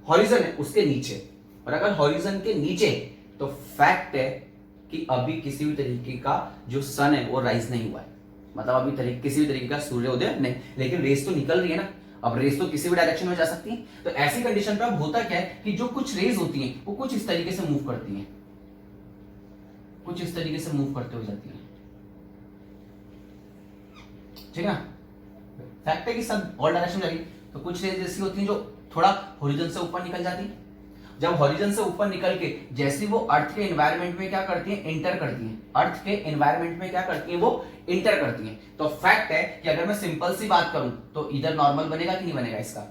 S1: हॉरिजन है उसके नीचे, और अगर हॉरिजन के नीचे तो फैक्ट है कि अभी किसी भी तरीके का जो सन है वो राइज नहीं हुआ है, मतलब अभी किसी भी तरीके का सूर्योदय नहीं, लेकिन रेस तो निकल रही है ना। अब रेस तो किसी भी डायरेक्शन में जा सकती है, तो ऐसी कंडीशन पे अब होता क्या है कि जो कुछ रेज होती हैं वो कुछ इस तरीके से मूव करती हैं, कुछ इस तरीके से मूव करते हुए जाती हैं, ठीक है। फैक्ट है कि सब ऑल डायरेक्शन में जा रही, तो कुछ रेज ऐसी होती हैं जो थोड़ा हॉरिजन से ऊपर निकल जाती है। जब हॉरिजन से ऊपर निकल के जैसे वो अर्थ के एनवायरनमेंट में क्या करती हैं, इंटर करती हैं, अर्थ के एनवायरनमेंट में क्या करती हैं, वो इंटर करती हैं। तो फैक्ट है कि अगर मैं सिंपल सी बात करूं तो इधर नॉर्मल बनेगा कि नहीं बनेगा इसका,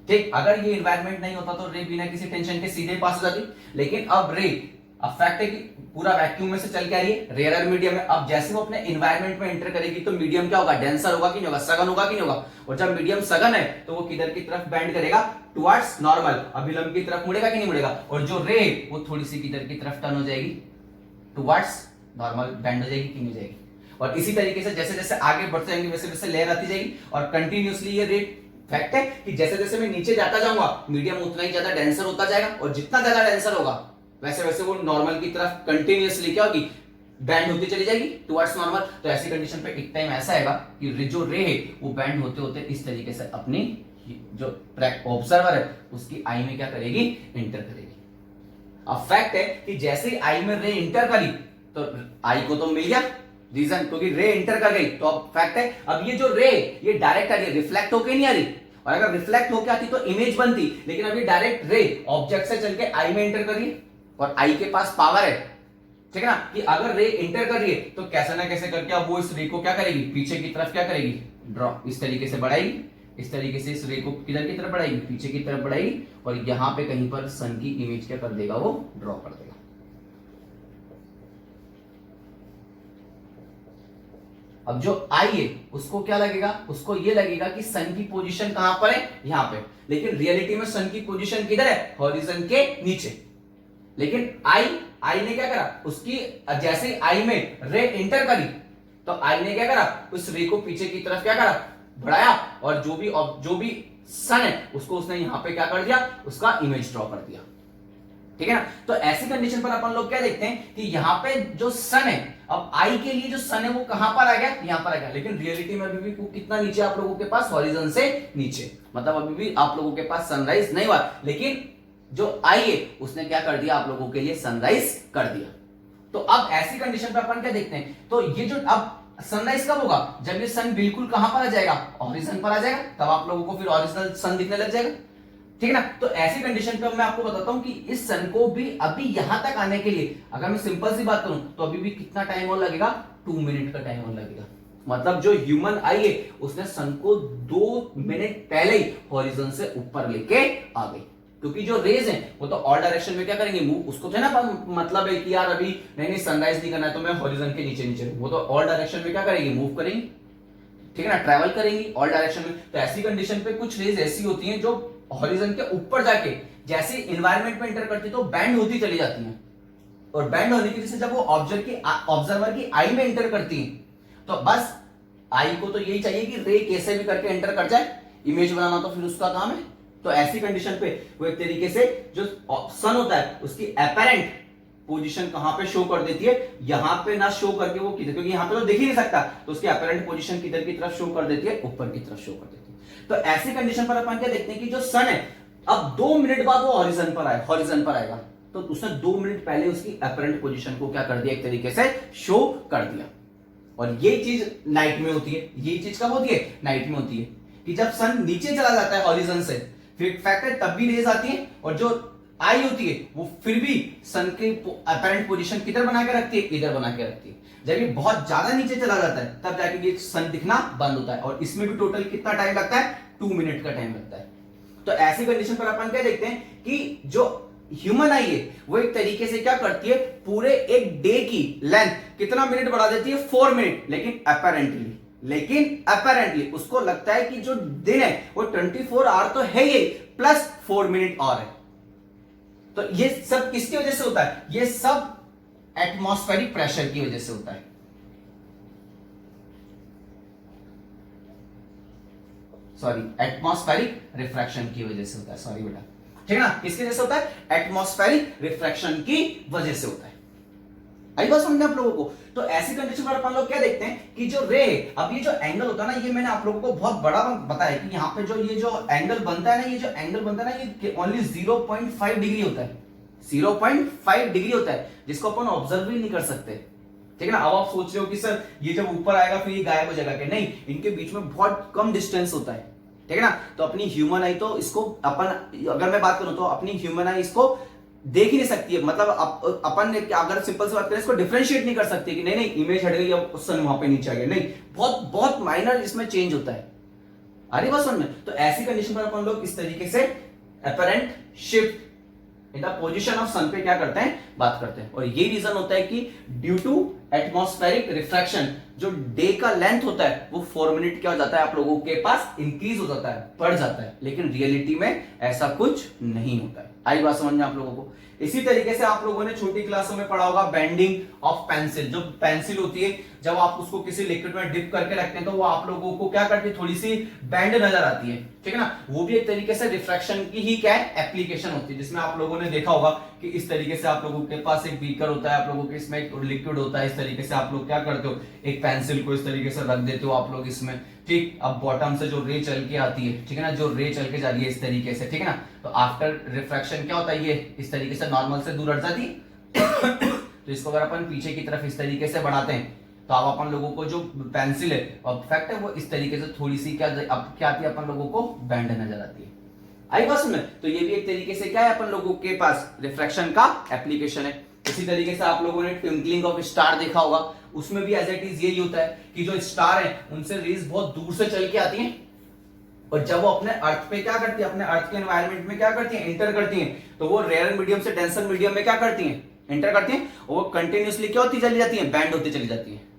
S1: ठीक। अगर ये एनवायरनमेंट नहीं होता तो रे बिना किसी टेंशन के सीधे पास हो जाती, लेकिन अब रे, अब फैक्ट है कि पूरा वैक्यूम में से चल के आ रही है रेयर मीडियम में। अब जैसे वो अपने एनवायरनमेंट में एंटर करेगी तो मीडियम क्या होगा, डेंसर होगा कि नहीं होगा, सघन होगा कि नहीं होगा। और जब मीडियम सघन है तो वो किधर की तरफ बैंड करेगा, टुवर्ड्स नॉर्मल, अभिलंब की तरफ मुड़ेगा कि नहीं मुड़ेगा। और जो रे वो थोड़ी सी किधर की तरफ टर्न हो जाएगी, टुवर्ड्स नॉर्मल बैंड हो जाएगी कि नहीं हो जाएगी। और इसी तरीके से जैसे जैसे आगे बढ़ते जाएंगे वैसे वैसे लेयर आती जाएगी और कंटिन्यूसली ये रेट। फैक्ट है कि जैसे जैसे मैं नीचे जाता जाऊंगा मीडियम उतना ही ज्यादा डेंसर होता जाएगा, और जितना ज्यादा डेंसर होगा वैसे वैसे वो नॉर्मल की तरफ कंटिन्यूअसली क्या होगी, बैंड होती चली जाएगी टुवर्ड्स नॉर्मल। तो ऐसी कंडीशन पे एक टाइम ऐसा आएगा कि जो रे है वो बैंड होते होते इस तरीके से अपनी जो ऑब्जर्वर है उसकी आई में क्या करेगी, इंटर करेगी। अब फैक्ट है कि जैसे ही आई में रे इंटर करी तो आई को तो मिल गया रीजन, क्योंकि रे इंटर कर गई। तो अब फैक्ट है अब ये जो रे ये डायरेक्ट आ रही है, रिफ्लेक्ट होके नहीं आ रही, और अगर रिफ्लेक्ट होके आती तो इमेज बनती, लेकिन अभी डायरेक्ट रे ऑब्जेक्ट से चल के आई में इंटर कर रही है और आई के पास पावर है, ठीक है ना, कि अगर रे इंटर कर रही है तो कैसे ना कैसे करके अब वो इस रे को क्या करेगी, पीछे की तरफ क्या करेगी, ड्रॉ इस तरीके से बढ़ाएगी, इस तरीके से इस रे को किधर की तरफ बढ़ाएगी, पीछे की तरफ बढ़ाएगी, और यहां पे कहीं पर सन की इमेज क्या कर देगा, वो ड्रॉ कर देगा। अब जो आई है उसको क्या लगेगा, उसको ये लगेगा कि सन की पोजीशन कहां पर है, यहां पे, लेकिन रियलिटी में सन की पोजीशन किधर है, हॉरिजन के नीचे। लेकिन आई ने क्या करा, उसकी जैसे आई में रे इंटर करी तो आई ने क्या करा, उस रे को पीछे की तरफ क्या करा, बढ़ाया, और जो भी सन है उसको उसने यहां पे क्या कर दिया, उसका इमेज ड्रॉ कर दिया, ठीक है ना। तो ऐसी कंडीशन पर अपन लोग क्या देखते हैं कि यहां पे जो सन है, अब आई के लिए जो सन है वो कहां पर आ गया, यहां पर आ गया, लेकिन रियलिटी में अभी भी कितना नीचे आप लोगों के पास, हॉरिजन से नीचे, मतलब अभी भी आप लोगों के पास सनराइज नहीं हुआ, लेकिन जो आई है उसने क्या कर दिया, आप लोगों के लिए सनराइज कर दिया। तो अब ऐसी कंडीशन पे अपन क्या देखते हैं, तो ये जो अब सनराइज कब होगा, जब ये सन बिल्कुल कहां पर आ जाएगा, हॉरिजन पर आ जाएगा, तब आप लोगों को फिर ओरिजिनल सन दिखने लग जाएगा, ठीक है ना। तो ऐसी कंडीशन पे मैं आपको बताता हूं कि इस सन को भी अभी यहां तक आने के लिए अगर मैं सिंपल सी बात करूं तो अभी भी कितना टाइम और लगेगा, 2 मिनट का टाइम और लगेगा। मतलब जो ह्यूमन आई है उसने सन को 2 मिनट पहले ही हॉरिजन से ऊपर लेके आ गई, क्योंकि जो रेज हैं वो तो ऑल डायरेक्शन में क्या करेंगे, मूव। उसको थे ना मतलब है कि यार अभी नहीं सनराइज नहीं करना है तो मैं हॉरिजन के नीचे नीचे, वो तो ऑल डायरेक्शन में क्या करेंगे, मूव करेंगे, ठीक है ना, ट्रैवल करेंगी ऑल डायरेक्शन में। तो ऐसी कंडीशन पे कुछ रेज ऐसी होती हैं जो हॉरिजन के ऊपर जाके जैसे एनवायरनमेंट में एंटर करती तो बैंड होती चली जाती हैं, और बैंड होने की वजह से जब वो ऑब्जर्वर की आई में एंटर करती हैं तो बस आई को तो यही चाहिए कि रे कैसे भी करके एंटर कर जाए, इमेज बनाना तो फिर उसका काम है। तो ऐसी कंडीशन पे वो एक तरीके से जो सन होता है उसकी एपेरेंट पोजीशन कहां पे शो कर देती है, यहां पे ना शो करके वो किधर, क्योंकि यहां पे तो देख ही नहीं सकता, तो उसकी अपरेंट पोजीशन किधर की तरफ शो कर देती है, ऊपर की तरफ शो कर देती है। तो ऐसी कंडीशन पर अपन क्या देखते हैं कि जो सन है अब 2 मिनट बाद वो हॉरिजन पर आएगा, तो उसने 2 मिनट पहले उसकी अपरेंट पोजीशन को क्या कर दिया, एक तरीके से शो कर दिया। और ये चीज नाइट में होती है, ये चीज कब होती है, नाइट में होती है, कि जब सन नीचे चला जाता है हॉरिजन से, फिर फैक्टर तब भी रेज आती है, और जो आई होती है वो फिर भी सन की अपरेंट पोजीशन किधर बना के रखती है, इधर बना के रखती है। जब ये बहुत ज्यादा नीचे चला जाता है तब जाके ये सन दिखना बंद होता है, और इसमें भी टोटल कितना टाइम लगता है, 2 मिनट का टाइम लगता है। तो ऐसी कंडीशन पर अपन क्या देखते हैं कि जो ह्यूमन आई है वो एक तरीके से क्या करती है, पूरे एक डे की लेंथ कितना मिनट बढ़ा देती है, 4 मिनट, लेकिन अपेरेंटली उसको लगता है कि जो दिन है वो 24 आवर तो है ही, प्लस 4 मिनट और है। तो ये सब किसकी वजह से होता है, ये सब एटमॉस्फेरिक प्रेशर की वजह से होता है। सॉरी, एटमॉस्फेरिक रिफ्रैक्शन की वजह से होता है, सॉरी बेटा, ठीक है ना, किसकी वजह से होता है, एटमॉस्फेरिक रिफ्रैक्शन की वजह से होता है। आई बात समझना आप लोगों को। तो ऐसी कंडीशन पर अपन लोग क्या देखते हैं कि जो रे, अब ये जो एंगल होता है ना, ये मैंने आप लोगों को बहुत बड़ा बताया कि यहाँ पे जो ये जो एंगल बनता है ना, ये जो एंगल बनता है ना, ये ओनली 0.5 डिग्री होता है, 0.5 डिग्री होता है, जिसको अपन ऑब्जर्व भी नहीं कर सकते, ठीक है ना। अब आप सोच रहे हो कि सर ये जब ऊपर आएगा फिर ये गायब हो जाएगा, कि नहीं, इनके बीच में बहुत कम डिस्टेंस होता है, ठीक है ना। तो अपनी ह्यूमन आई तो इसको अपन, अगर मैं बात करूं तो अपनी ह्यूमन आई इसको देख ही नहीं सकती है, मतलब अपन अगर सिंपल से बात करें, इसको डिफरेंशिएट नहीं कर सकती कि नहीं इमेज हट गई, अब सन वहां पे नीचे आ गया, नहीं, बहुत बहुत माइनर इसमें चेंज होता है। अरे बस समझ में। तो ऐसी कंडीशन पर अपन लोग इस तरीके से apparent shift in the position of sun पे क्या करते हैं, बात करते हैं। और ये रीजन होता है कि ड्यू टू एटमॉस्फेरिक रिफ्रैक्शन जो डे का लेंथ होता है वो 4 मिनट क्या हो जाता है आप लोगों के पास, इंक्रीज हो जाता है, बढ़ जाता है, लेकिन रियलिटी में ऐसा कुछ नहीं होता है। आई बात समझ में आप लोगों को। इसी तरीके से आप लोगों ने छोटी क्लासों में पढ़ा होगा बेंडिंग ऑफ पेंसिल। जो पेंसिल होती है जब आप उसको किसी लिक्विड में डिप करके रखते हैं तो वो आप लोगों को क्या करती है, थोड़ी सी बेंड नजर आती है, ठीक है ना। वो भी एक तरीके से रिफ्रैक्शन की ही क्या है, एप्लीकेशन होती है, जिसमें आप लोगों ने देखा होगा कि इस तरीके से आप लोगों के पास एक बीकर होता है, आप लोगों के इसमें एक लिक्विड होता है, इस तरीके से आप लोग क्या करते हो, एक पेंसिल को इस तरीके से रख देते हो आप लोग इसमें, ठीक। अब बॉटम से जो रे चल के आती है, ठीक है ना, जो रे चल के जा रही है इस तरीके से, ठीक है ना, तो आफ्टर रिफ्रैक्शन क्या होता है, ये इस तरीके से नॉर्मल से दूर हट जाती है। तो इसको अगर अपन पीछे की तरफ इस तरीके से बढ़ाते हैं तो अब अपन लोगों को जो पेंसिल है परफेक्ट है वो इस तरीके से थोड़ी सी क्या आती है, अपन लोगों को बैंड नजर आती है। आई बस में। तो ये भी एक तरीके से क्या है, अपन लोगों के पास रिफ्रैक्शन का एप्लीकेशन है। इसी तरीके से आप लोगों ने ट्विंकलिंग ऑफ स्टार देखा होगा, उसमें भी एज इट इज यही होता है कि जो स्टार है उनसे रेज बहुत दूर से चल के आती हैं, और जब वो अपने अर्थ पे क्या करती है, अपने अर्थ के एनवायरनमेंट में क्या करती है, एंटर करती हैं, तो वो रेयर मीडियम से डेंसर मीडियम में क्या करती हैं, एंटर करती हैं, और वो कंटिन्यूअसली क्या होती चली जाती है, बैंड होती चली जाती है।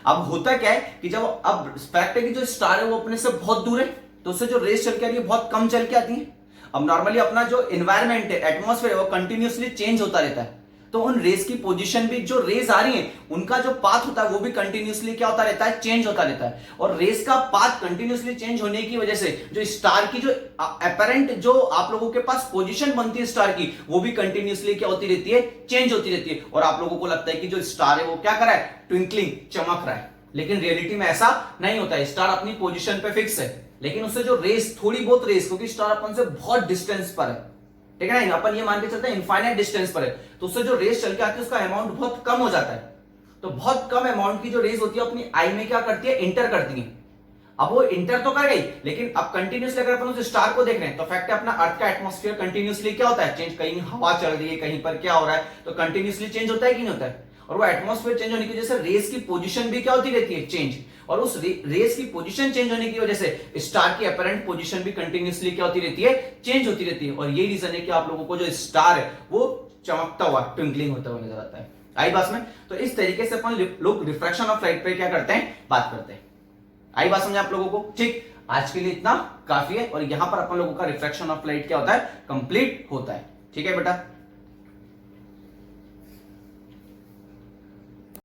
S1: अब होता क्या है कि जब अब फैक्ट है कि जो स्टार है वो अपने से बहुत दूर है, तो उससे जो रेस चल के आ रही है बहुत कम चल के आती है। अब नॉर्मली अपना जो एनवायरनमेंट है, एटमॉस्फेयर है, वो कंटिन्यूअसली चेंज होता रहता है, तो उन रेस की पोजीशन भी, जो रेस आ रही हैं उनका जो पाथ होता है वो भी कंटिन्यूअसली क्या होता रहता है, चेंज होता रहता है। और रेस का पाथ कंटिन्यूअसली चेंज होने की वजह से जो स्टार की जो अपरेंट जो आप लोगों के पास पोजीशन बनती है स्टार की, वो भी कंटिन्यूअसली क्या होती रहती है, चेंज होती रहती है। और आप लोगों को लगता है कि जो स्टार है वो क्या कर रहा है, ट्विंकलिंग, चमक रहा है, लेकिन रियलिटी में ऐसा नहीं होता है। स्टार अपनी पोजीशन पे फिक्स है, लेकिन उससे जो रेस, थोड़ी बहुत रेस, क्योंकि स्टार अपन से बहुत डिस्टेंस पर है, ठीक है ना, अपन ये मान के चलते हैं इनफाइनाइट डिस्टेंस पर है, तो उससे जो रेस चल के आती है उसका अमाउंट बहुत कम हो जाता है। तो बहुत कम अमाउंट की जो रेस होती है अपनी आई में क्या करती है, इंटर करती है। अब वो इंटर तो कर गई, लेकिन अब कंटिन्यूसली अगर अपन उस स्टार को देख रहे हैं तो फैक्ट है अपना अर्थ का एटमॉस्फेयर कंटिन्यूसली क्या होता है, चेंज। कहीं हवा चल रही है, कहीं पर क्या हो रहा है, तो कंटिन्यूसली चेंज होता है कि नहीं होता है। और वो एटमॉस्फेयर चेंज होने की वजह से रेस की पोजीशन भी क्या होती रहती है, चेंज। और उस रेस की पोजीशन चेंज होने की वजह से स्टार की अपरेंट पोजीशन भी कंटिन्यूअसली क्या होती रहती है, चेंज होती रहती है। और यही रीजन है कि आप लोगों को जो स्टार है वो चमकता हुआ, ट्विंकलिंग होता हुआ नजर आता है। आई बात में। तो इस तरीके से अपन लोग रिफ्रैक्शन ऑफ लाइट पे क्या करते हैं, बात करते हैं। आई बात समझे आप लोगों को, ठीक। आज के लिए इतना काफी है, और यहां पर अपन लोगों का रिफ्रैक्शन ऑफ लाइट क्या होता है, कंप्लीट होता है। ठीक है बेटा।